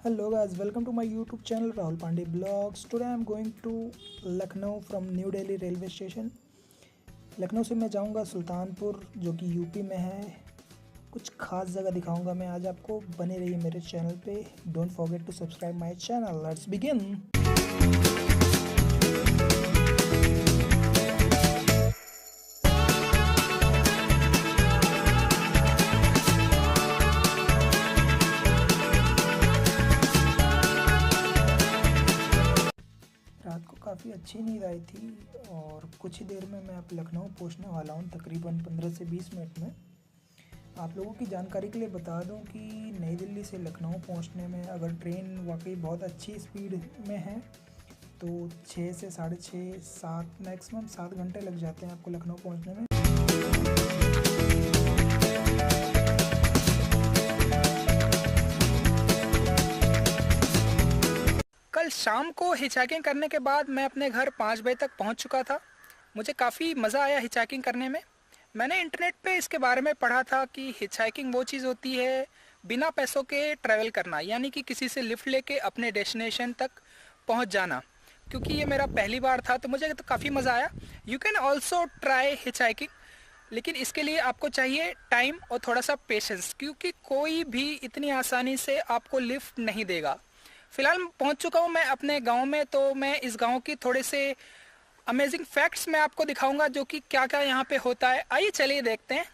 Hello guys, welcome to my YouTube channel Rahul Pandey Blogs. Today I am going to Lucknow from New Delhi railway station. Lucknow से मैं जाऊंगा सुल्तानपुर जो कि UP में है। कुछ खास जगह दिखाऊंगा मैं आज आपको, बने रहिए मेरे चैनल पे। Don't forget to subscribe my channel. Let's begin. रात को काफ़ी अच्छी नींद आई थी और कुछ ही देर में मैं अब लखनऊ पहुंचने वाला हूं, तकरीबन 15 से 20 मिनट में। आप लोगों की जानकारी के लिए बता दूं कि नई दिल्ली से लखनऊ पहुंचने में अगर ट्रेन वाकई बहुत अच्छी स्पीड में है तो 6 से 6:30 7 मैक्सिमम 7 घंटे लग जाते हैं आपको लखनऊ पहुँचने में। कल शाम को हिचहाइकिंग करने के बाद मैं अपने घर 5 बजे तक पहुंच चुका था। मुझे काफ़ी मज़ा आया हिचहाइकिंग करने में। मैंने इंटरनेट पे इसके बारे में पढ़ा था कि हिचहाइकिंग वो चीज़ होती है बिना पैसों के ट्रैवल करना, यानी कि किसी से लिफ्ट लेके अपने डेस्टिनेशन तक पहुंच जाना। क्योंकि ये मेरा पहली बार था तो मुझे तो काफ़ी मज़ा आया। You can also try hitchhiking, लेकिन इसके लिए आपको चाहिए टाइम और थोड़ा सा पेशेंस, क्योंकि कोई भी इतनी आसानी से आपको लिफ्ट नहीं देगा। फिलहाल पहुंच चुका हूं मैं अपने गांव में, तो मैं इस गांव की थोड़े से अमेजिंग फैक्ट्स मैं आपको दिखाऊंगा जो कि क्या क्या यहाँ पे होता है। आइए चलिए देखते हैं।